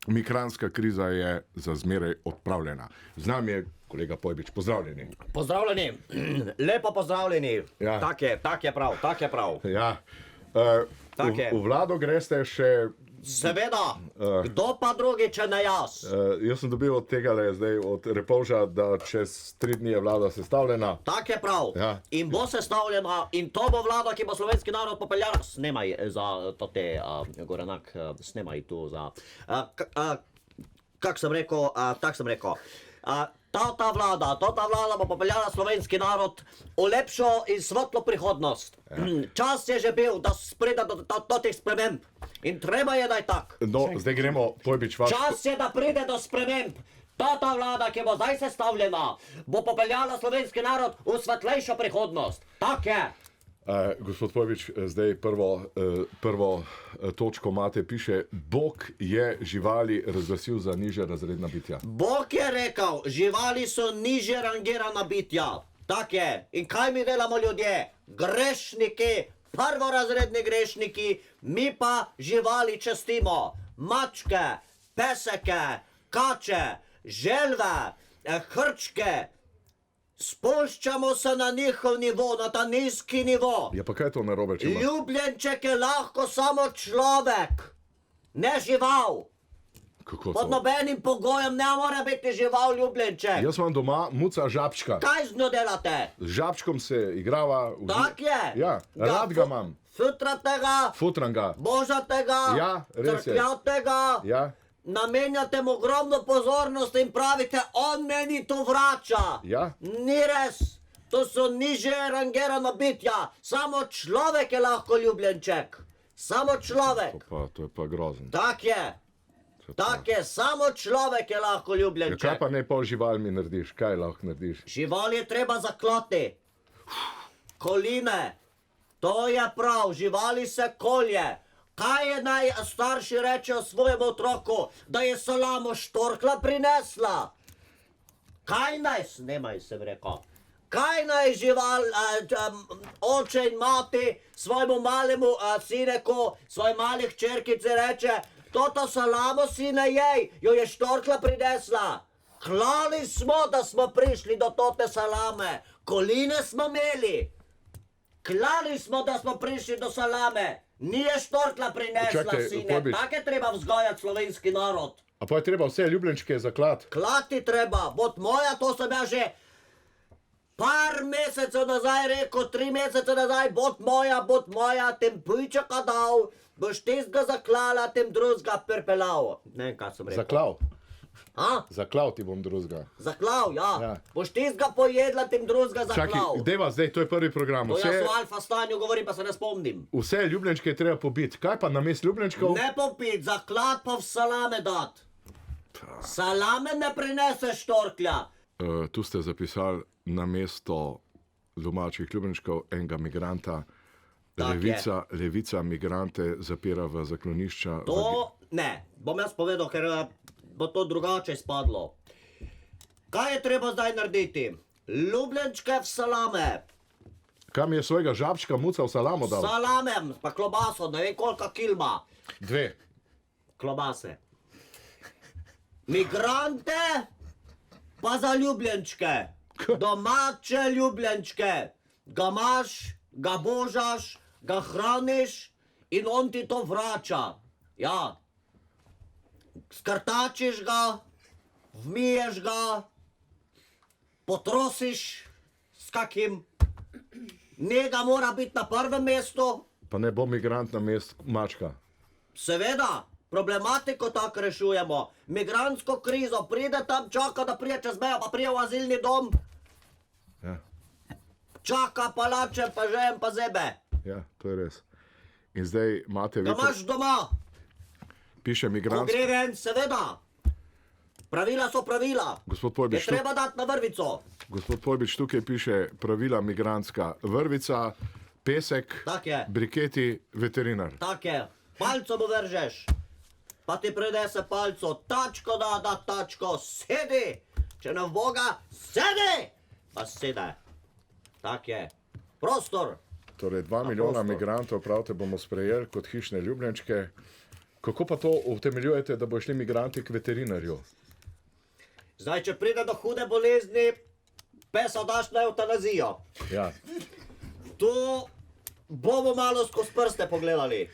Migrantska kriza je za zmeraj odpravljena. Z nami je kolega Pojbič, pozdravljeni. Pozdravljeni, lepo pozdravljeni. Ja. Tak je prav. Ja. Tak je. V vlado greste še... Seveda, kdo pa drugi, če ne jaz? Jaz sem dobil od tega, zdaj od Repovža, da čez 3 dni je vlada sestavljena. Tak je prav. Ja. In bo sestavljena, in to bo vlada, ki bo slovenski narod popeljala. Snemaj za to te, Gorenak, snemaj tu za... Kak sem rekel, tak sem rekel. Ta vlada bo popeljala slovenski narod v lepšo in svetlo prihodnost. Čas je že bil, da pride do teh sprememb. In treba je, da je tak. No, zdaj gremo, Pojbič, vaš... Čas je, da pride do sprememb. Ta vlada, ki bo zdaj sestavljena, bo popeljala slovenski narod v svetlejšo prihodnost. Tak je. Gospod Pojbič, zdaj prvo točko imate, piše, Bog je živali razglasil za nižje razredna bitja. Bog je rekel, živali so nižje rangirana bitja. Tak je. In kaj mi delamo ljudje? Grešniki, prvorazredni grešniki, mi pa živali častimo. Mačke, peseke, kače, želve, hrčke. Spuščamo se na njihov nivo, na ta nizki nivo. Ja, pa kaj je to narobe, če ima? Ljubljenček je lahko samo človek, ne žival. Kako Pod to? nobenim pogojem ne more biti žival ljubljenček. Jaz imam doma muca žabčka. Kaj z njo delate? Z žabčkom se igrava. Tak je. Ja, rad ga imam. Futratega, Futram ga. božatega, Ja, res je. crkljatega. Ja, Namenjate mu ogromno pozornost in pravite, on meni to vrača. Ja. Ni res. To so nižje rangirana bitja. Samo človek je lahko ljubljenček. Samo človek. to je pa grozen. Tak je. Tak je. Samo človek je lahko Ja, kaj ljubljenček. pa ne pol živalmi narediš? Kaj lahko narediš? Živali je treba zaklati. Koline. To je prav. Živali se kolje. Kaj je naj starši rečejo svojemu otroku, da je salamo štorkla prinesla? Kaj naj, snemaj sem rekel, kaj naj žival, oče in mati svojemu malemu sineku, svoji mali hčerkici reče, toto salamo sine jej, jo je štorkla prinesla. Klali smo, da smo prišli do tote salame, koline smo imeli. Klali smo, da smo prišli do salame. Nije štorkla prinesla, Čakaj, sine. Pojbič. Tak je treba vzgajati slovenski narod. A pa je treba vse ljubljenčke zaklati? Klati treba. Bot moja, to sem ja že par mesecev nazaj rekel, 3 mesece nazaj, bot moja, tem pujčaka dal, boš tistega zaklala, tem drugega perpelal. Ne vem, kaj sem rekel. Zaklav. A? Zaklav ti bom drugega. Zaklav, ja. Ja. Boš tistega pojedla, tem drugega Čakaj, zaklav. deva zdaj, to je prvi program. To jaz v alfa stanju govorim, pa se ne spomnim. Vse ljubljenčke je treba pobiti. Kaj pa namest ljubljenčkov? Ne popit, zaklad pa v salame dat. Salame ne prinese štorklja. Tu ste zapisali namesto domačih ljubljenčkov enega migranta. Tak Levica migrante zapira v zaklonišča. To ne, bom jaz povedal, ker bo to drugače spadlo. Kaj je treba zdaj narediti? Ljubljenčke v salame. Kam je svojega žabčka muca v salamo dal? Salamem, pa klobaso, ne vem koliko kilma. 2. Klobase. Migrante pa za ljubljenčke. Domače ljubljenčke. Ga imaš, ga božaš, ga hraniš in on ti to vrača. Ja. Skrtačiš ga, vmiješ ga, potrosiš s kakim. Njega mora biti na prvem mestu. Pa ne bo migrant na mest mačka. Seveda, problematiko tako rešujemo. Migrantsko krizo, pride tam, čaka, da prije čez mejo, pa prije v azilni dom. Ja, Čaka palače, pa žejem, pa zebe. ja, to je res. In zdaj imate Ga imaš doma, piše ko migrant. gre ven, seveda. Pravila so pravila. Gospod Je Pojbič, treba dati na vrvico. Gospod Pojbič, tukaj piše pravila migrantska vrvica, pesek, Tak je. briketi, veterinar. Tak je. Palco mu vržeš. Pa ti prinese palco. Tačko da tačko. Sedi. Če ne v Boga, sedi. Pa sede. Tak je. Prostor. Torej 2 milijona prostor. migrantov, pravite, bomo sprejeli kot hišne ljubljenčke. Kako pa to utemeljujete, da bo šli migranti k veterinarju? Zdaj, če pride do hude bolezni, pesa daš na evtanazijo. Ja. Tu bomo malo skozi prste pogledali.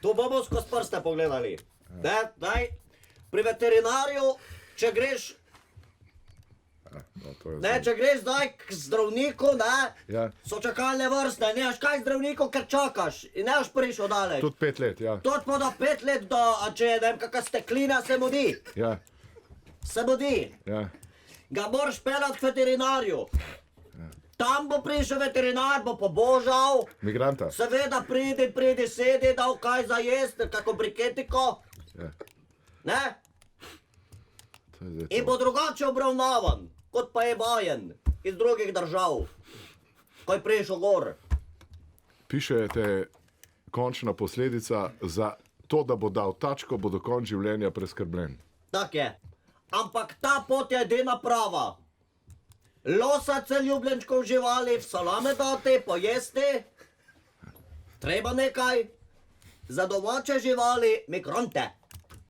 Tu bomo skozi prste pogledali. Ne, daj, pri veterinarju, če greš, No, to je ne, če greš zdaj k zdravniku, ne, Ja. so čakalne vrste, ne, kaj zdravniku, ker čakaš in ne boš prišel daleč. Tudi 5 let, ja. Tudi pa do 5 let, a če je, ne vem, kakšna steklina, se mudi. Ja, Se mudi. ja. Ga moraš peljati k veterinarju. Tam bo prišel veterinar, bo pobožal. Migranta. Seveda pridi, sedi, dal kaj za jesti, kako briketiko. Ja. Ne? To je zdaj In to. bo drugače obravnavan, kot pa je vajen iz drugih držav, ko je prišel gor. Pišete, končna posledica za to, da bo dal tačko, bo do konca življenja preskrbljen. Tak je. Ampak ta pot je edina prava. Losati ljubljenčkov živali, v salame dati, pojesti. Treba nekaj. Za domače živali, migrante.